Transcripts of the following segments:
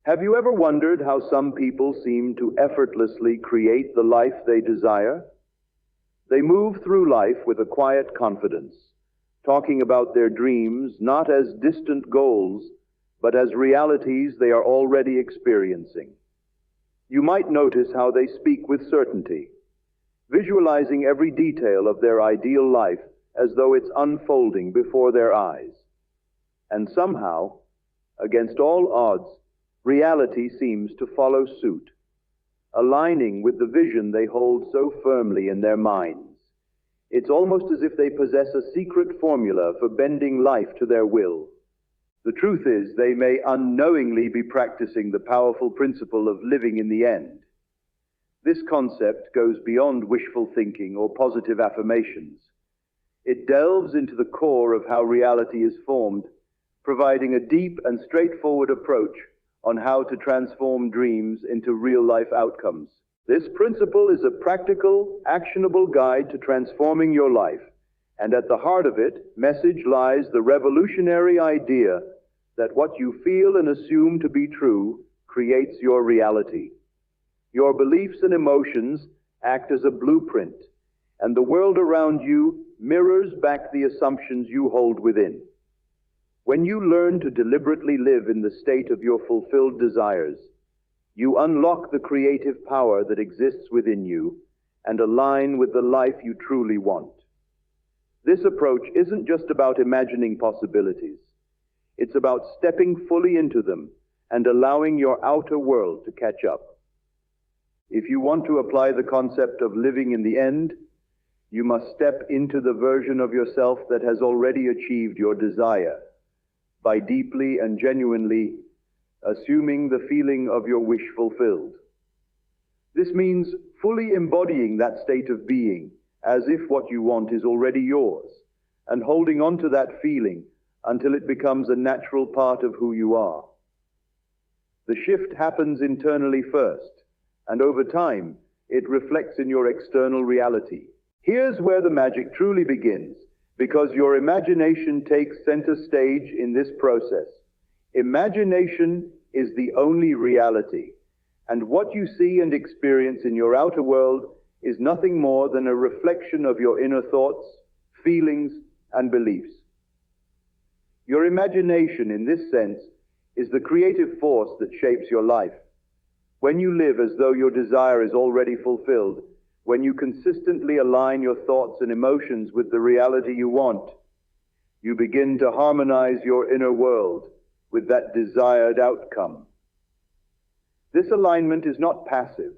Have you ever wondered how some people seem to effortlessly create the life they desire? They move through life with a quiet confidence, talking about their dreams not as distant goals, but as realities they are already experiencing. You might notice how they speak with certainty, visualizing every detail of their ideal life as though it's unfolding before their eyes. And somehow, against all odds, reality seems to follow suit, aligning with the vision they hold so firmly in their minds. It's almost as if they possess a secret formula for bending life to their will. The truth is, they may unknowingly be practicing the powerful principle of living in the end. This concept goes beyond wishful thinking or positive affirmations. It delves into the core of how reality is formed, providing a deep and straightforward approach on how to transform dreams into real-life outcomes. This principle is a practical, actionable guide to transforming your life, and at the heart of its message lies the revolutionary idea that what you feel and assume to be true creates your reality. Your beliefs and emotions act as a blueprint, and the world around you mirrors back the assumptions you hold within. When you learn to deliberately live in the state of your fulfilled desires, you unlock the creative power that exists within you and align with the life you truly want. This approach isn't just about imagining possibilities. It's about stepping fully into them and allowing your outer world to catch up. If you want to apply the concept of living in the end, you must step into the version of yourself that has already achieved your desire by deeply and genuinely assuming the feeling of your wish fulfilled. This means fully embodying that state of being as if what you want is already yours, and holding on to that feeling until it becomes a natural part of who you are. The shift happens internally first, and over time, it reflects in your external reality. Here's where the magic truly begins, because your imagination takes center stage in this process. Imagination is the only reality, and what you see and experience in your outer world is nothing more than a reflection of your inner thoughts, feelings, and beliefs. Your imagination, in this sense, is the creative force that shapes your life. When you live as though your desire is already fulfilled, when you consistently align your thoughts and emotions with the reality you want, you begin to harmonize your inner world with that desired outcome. This alignment is not passive.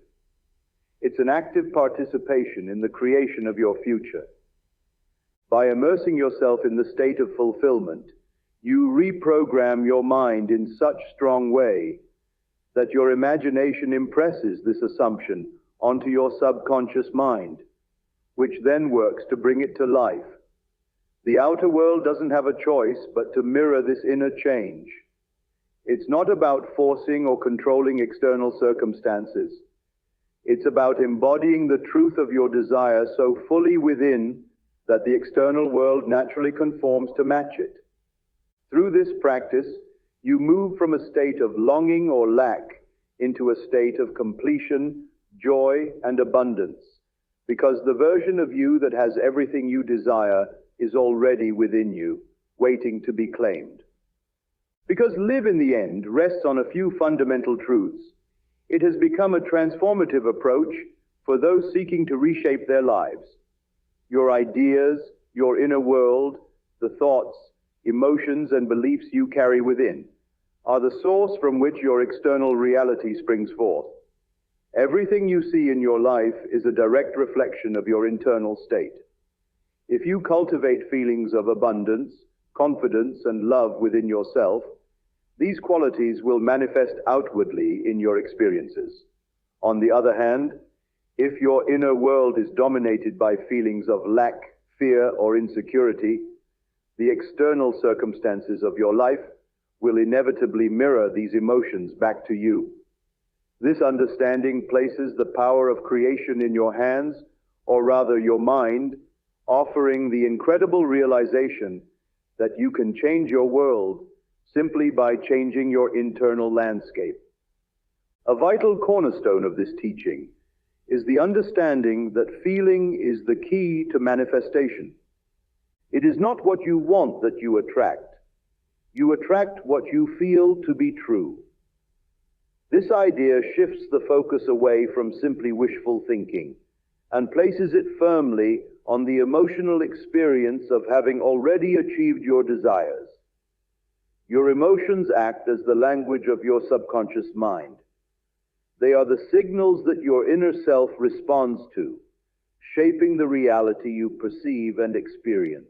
It's an active participation in the creation of your future. By immersing yourself in the state of fulfillment, you reprogram your mind in such strong way that your imagination impresses this assumption onto your subconscious mind, which then works to bring it to life. The outer world doesn't have a choice but to mirror this inner change. It's not about forcing or controlling external circumstances. It's about embodying the truth of your desire so fully within that the external world naturally conforms to match it. Through this practice, you move from a state of longing or lack into a state of completion, joy, and abundance, because the version of you that has everything you desire is already within you, waiting to be claimed. Because live in the end rests on a few fundamental truths, it has become a transformative approach for those seeking to reshape their lives. Your ideas, your inner world, the thoughts, emotions, and beliefs you carry within are the source from which your external reality springs forth. Everything you see in your life is a direct reflection of your internal state. If you cultivate feelings of abundance, confidence, and love within yourself, these qualities will manifest outwardly in your experiences. On the other hand, if your inner world is dominated by feelings of lack, fear, or insecurity, the external circumstances of your life will inevitably mirror these emotions back to you. This understanding places the power of creation in your hands, or rather your mind, offering the incredible realization that you can change your world simply by changing your internal landscape. A vital cornerstone of this teaching is the understanding that feeling is the key to manifestation. It is not what you want that you attract. You attract what you feel to be true. This idea shifts the focus away from simply wishful thinking and places it firmly on the emotional experience of having already achieved your desires. Your emotions act as the language of your subconscious mind. They are the signals that your inner self responds to, shaping the reality you perceive and experience.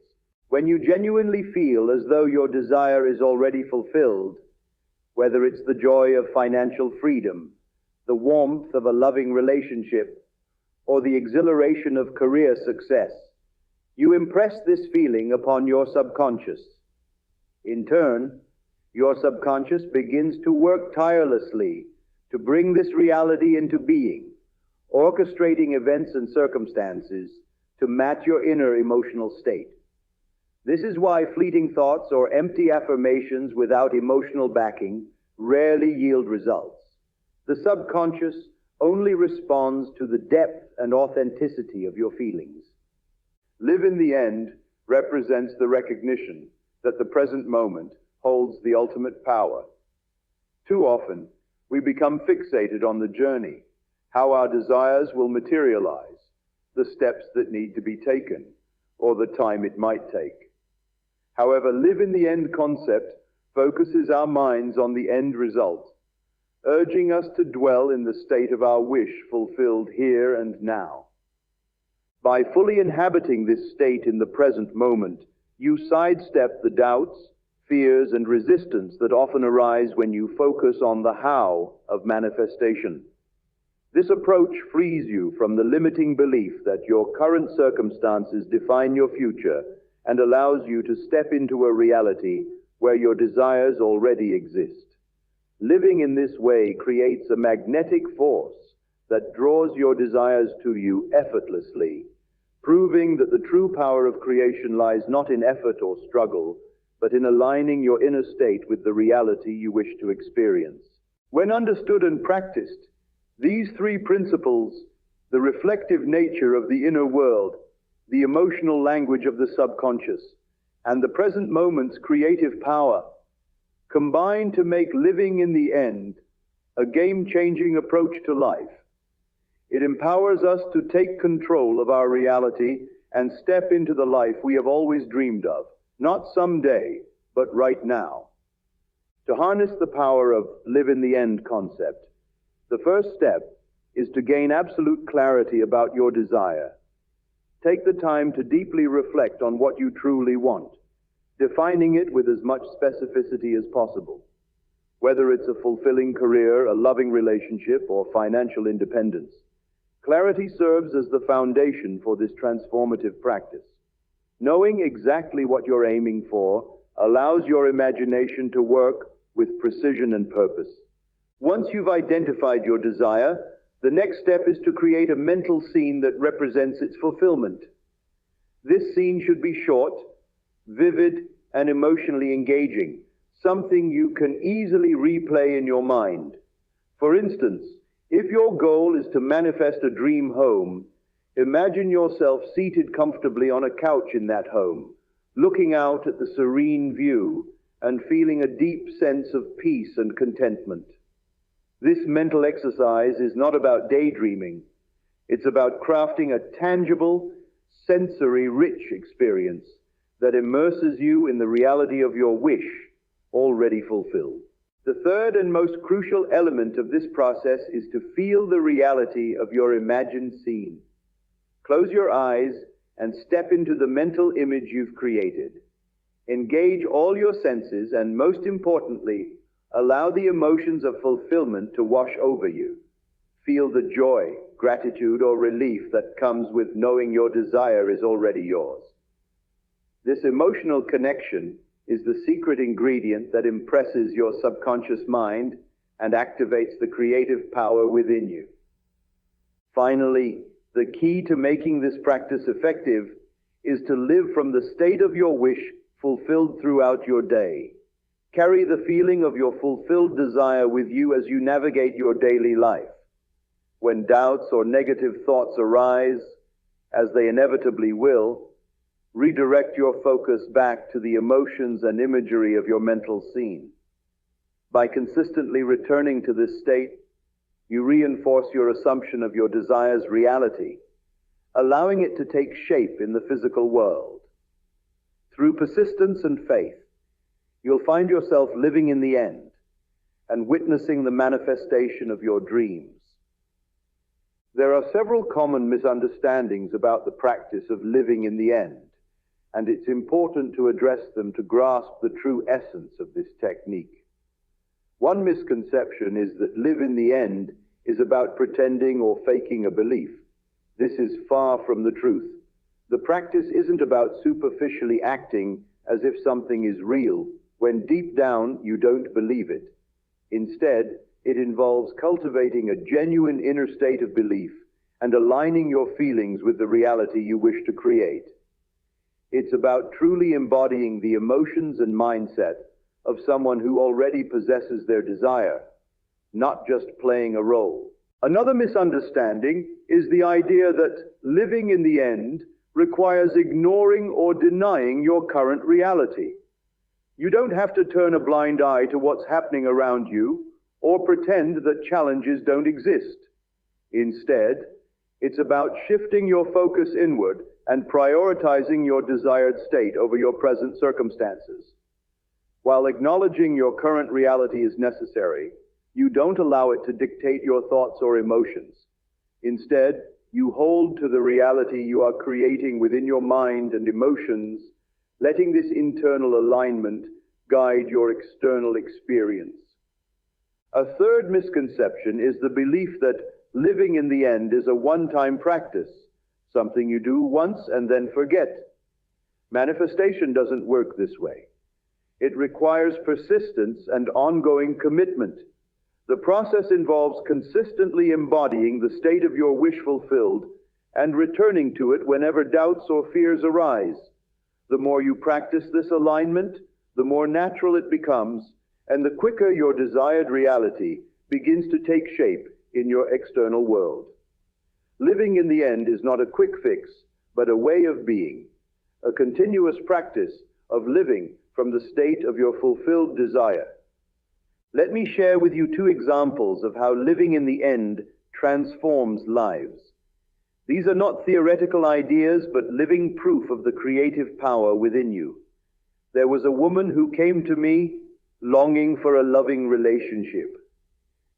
When you genuinely feel as though your desire is already fulfilled, whether it's the joy of financial freedom, the warmth of a loving relationship, or the exhilaration of career success, you impress this feeling upon your subconscious. In turn, your subconscious begins to work tirelessly to bring this reality into being, orchestrating events and circumstances to match your inner emotional state. This is why fleeting thoughts or empty affirmations without emotional backing rarely yield results. The subconscious only responds to the depth and authenticity of your feelings. Live in the end represents the recognition that the present moment holds the ultimate power. Too often, we become fixated on the journey, how our desires will materialize, the steps that need to be taken, or the time it might take. However, live in the end concept focuses our minds on the end result, urging us to dwell in the state of our wish fulfilled here and now. By fully inhabiting this state in the present moment, you sidestep the doubts, fears, and resistance that often arise when you focus on the how of manifestation. This approach frees you from the limiting belief that your current circumstances define your future and allows you to step into a reality where your desires already exist. Living in this way creates a magnetic force that draws your desires to you effortlessly, proving that the true power of creation lies not in effort or struggle, but in aligning your inner state with the reality you wish to experience. When understood and practiced, these three principles, the reflective nature of the inner world, the emotional language of the subconscious, and the present moment's creative power, combine to make living in the end a game-changing approach to life. It empowers us to take control of our reality and step into the life we have always dreamed of. Not someday, but right now. To harness the power of live in the end concept, the first step is to gain absolute clarity about your desire. Take the time to deeply reflect on what you truly want, defining it with as much specificity as possible. Whether it's a fulfilling career, a loving relationship, or financial independence, clarity serves as the foundation for this transformative practice. Knowing exactly what you're aiming for allows your imagination to work with precision and purpose. Once you've identified your desire, the next step is to create a mental scene that represents its fulfillment. This scene should be short, vivid, and emotionally engaging, something you can easily replay in your mind. For instance, if your goal is to manifest a dream home, imagine yourself seated comfortably on a couch in that home, looking out at the serene view and feeling a deep sense of peace and contentment. This mental exercise is not about daydreaming. It's about crafting a tangible, sensory-rich experience that immerses you in the reality of your wish already fulfilled. The third and most crucial element of this process is to feel the reality of your imagined scene. Close your eyes and step into the mental image you've created. Engage all your senses and, most importantly, allow the emotions of fulfillment to wash over you. Feel the joy, gratitude, or relief that comes with knowing your desire is already yours. This emotional connection is the secret ingredient that impresses your subconscious mind and activates the creative power within you. Finally, the key to making this practice effective is to live from the state of your wish fulfilled throughout your day. Carry the feeling of your fulfilled desire with you as you navigate your daily life. When doubts or negative thoughts arise, as they inevitably will, redirect your focus back to the emotions and imagery of your mental scene. By consistently returning to this state, you reinforce your assumption of your desire's reality, allowing it to take shape in the physical world. Through persistence and faith, you'll find yourself living in the end and witnessing the manifestation of your dreams. There are several common misunderstandings about the practice of living in the end, and it's important to address them to grasp the true essence of this technique. One misconception is that live in the end is about pretending or faking a belief. This is far from the truth. The practice isn't about superficially acting as if something is real, when deep down you don't believe it. Instead, it involves cultivating a genuine inner state of belief and aligning your feelings with the reality you wish to create. It's about truly embodying the emotions and mindset of someone who already possesses their desire, not just playing a role. Another misunderstanding is the idea that living in the end requires ignoring or denying your current reality. You don't have to turn a blind eye to what's happening around you or pretend that challenges don't exist. Instead, it's about shifting your focus inward and prioritizing your desired state over your present circumstances. While acknowledging your current reality is necessary, you don't allow it to dictate your thoughts or emotions. Instead, you hold to the reality you are creating within your mind and emotions, letting this internal alignment guide your external experience. A third misconception is the belief that living in the end is a one-time practice, something you do once and then forget. Manifestation doesn't work this way. It requires persistence and ongoing commitment. The process involves consistently embodying the state of your wish fulfilled and returning to it whenever doubts or fears arise. The more you practice this alignment, the more natural it becomes, and the quicker your desired reality begins to take shape in your external world. Living in the end is not a quick fix, but a way of being, a continuous practice of living from the state of your fulfilled desire. Let me share with you two examples of how living in the end transforms lives. These are not theoretical ideas, but living proof of the creative power within you. There was a woman who came to me longing for a loving relationship.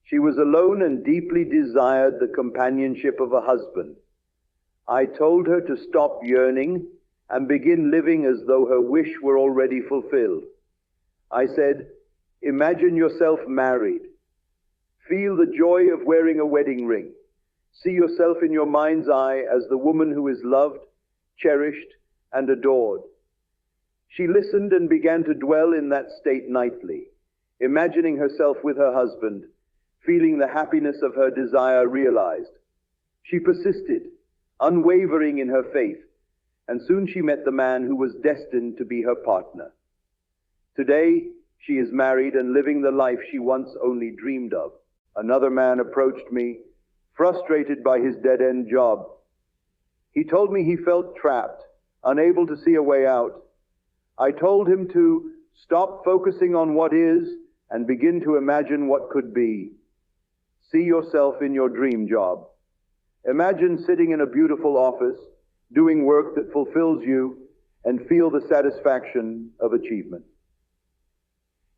She was alone and deeply desired the companionship of a husband. I told her to stop yearning and begin living as though her wish were already fulfilled. I said, imagine yourself married. Feel the joy of wearing a wedding ring. See yourself in your mind's eye as the woman who is loved, cherished, and adored. She listened and began to dwell in that state nightly, imagining herself with her husband, feeling the happiness of her desire realized. She persisted, unwavering in her faith, and soon she met the man who was destined to be her partner. Today, she is married and living the life she once only dreamed of. Another man approached me, frustrated by his dead-end job. He told me he felt trapped, unable to see a way out. I told him to stop focusing on what is and begin to imagine what could be. See yourself in your dream job. Imagine sitting in a beautiful office, doing work that fulfills you, and feel the satisfaction of achievement.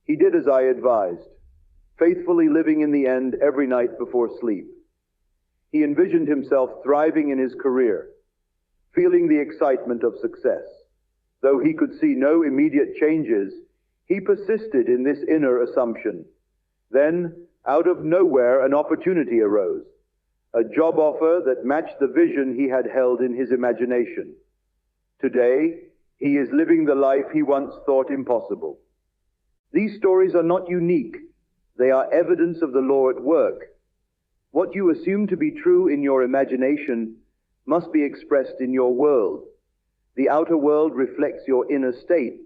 He did as I advised, faithfully living in the end every night before sleep. He envisioned himself thriving in his career, feeling the excitement of success. Though he could see no immediate changes, he persisted in this inner assumption. Then, out of nowhere, an opportunity arose, a job offer that matched the vision he had held in his imagination. Today, he is living the life he once thought impossible. These stories are not unique. They are evidence of the law at work. What you assume to be true in your imagination must be expressed in your world. The outer world reflects your inner state.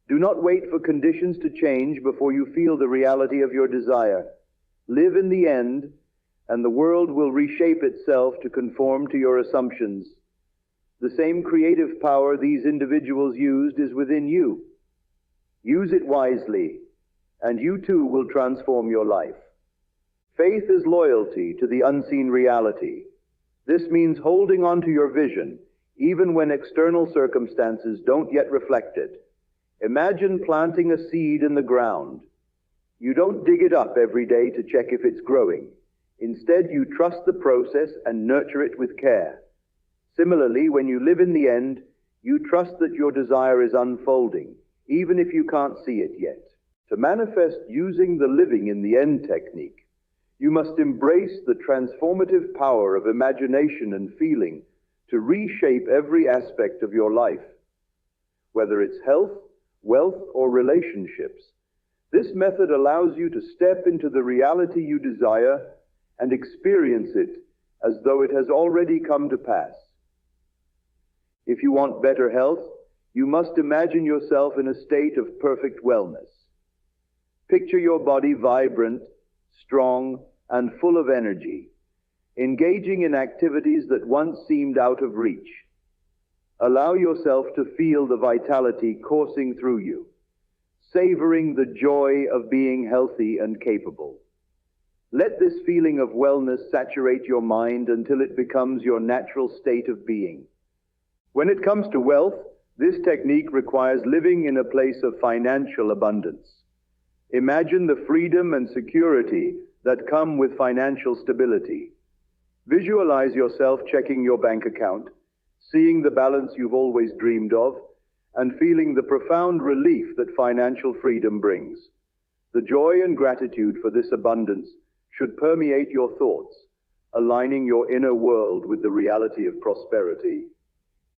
Do not wait for conditions to change before you feel the reality of your desire. Live in the end, and the world will reshape itself to conform to your assumptions. The same creative power these individuals used is within you. Use it wisely, and you too will transform your life. Faith is loyalty to the unseen reality. This means holding on to your vision, even when external circumstances don't yet reflect it. Imagine planting a seed in the ground. You don't dig it up every day to check if it's growing. Instead, you trust the process and nurture it with care. Similarly, when you live in the end, you trust that your desire is unfolding, even if you can't see it yet. To manifest using the living in the end technique, you must embrace the transformative power of imagination and feeling to reshape every aspect of your life. Whether it's health, wealth, or relationships, this method allows you to step into the reality you desire and experience it as though it has already come to pass. If you want better health, you must imagine yourself in a state of perfect wellness. Picture your body vibrant, strong, and full of energy, engaging in activities that once seemed out of reach. Allow yourself to feel the vitality coursing through you, savoring the joy of being healthy and capable. Let this feeling of wellness saturate your mind until it becomes your natural state of being. When it comes to wealth, this technique requires living in a place of financial abundance. Imagine the freedom and security that come with financial stability. Visualize yourself checking your bank account, seeing the balance you've always dreamed of, and feeling the profound relief that financial freedom brings. The joy and gratitude for this abundance should permeate your thoughts, aligning your inner world with the reality of prosperity.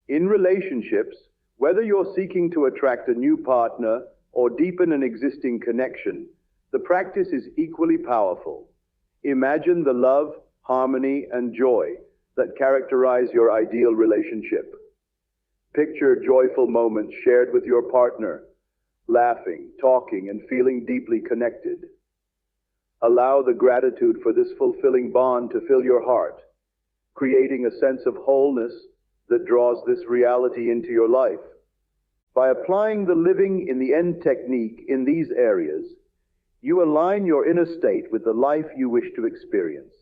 In relationships, whether you're seeking to attract a new partner or deepen an existing connection, the practice is equally powerful. Imagine the love, harmony, and joy that characterize your ideal relationship. Picture joyful moments shared with your partner, laughing, talking, and feeling deeply connected. Allow the gratitude for this fulfilling bond to fill your heart, creating a sense of wholeness that draws this reality into your life. By applying the living in the end technique in these areas, you align your inner state with the life you wish to experience.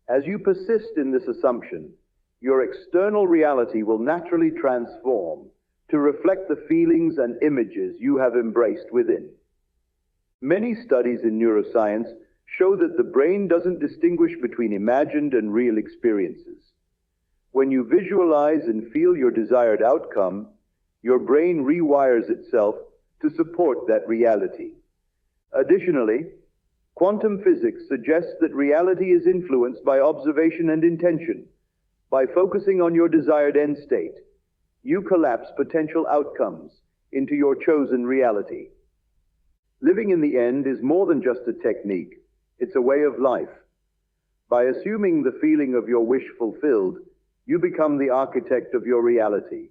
As you persist in this assumption, your external reality will naturally transform to reflect the feelings and images you have embraced within. Many studies in neuroscience show that the brain doesn't distinguish between imagined and real experiences. When you visualize and feel your desired outcome, your brain rewires itself to support that reality. Additionally, quantum physics suggests that reality is influenced by observation and intention. By focusing on your desired end state, you collapse potential outcomes into your chosen reality. Living in the end is more than just a technique, it's a way of life. By assuming the feeling of your wish fulfilled, you become the architect of your reality.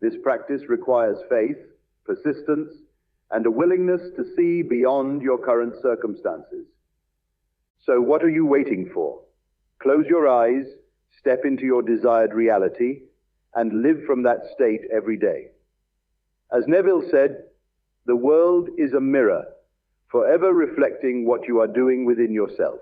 This practice requires faith, persistence, and a willingness to see beyond your current circumstances. So what are you waiting for? Close your eyes, step into your desired reality, and live from that state every day. As Neville said, the world is a mirror, forever reflecting what you are doing within yourself.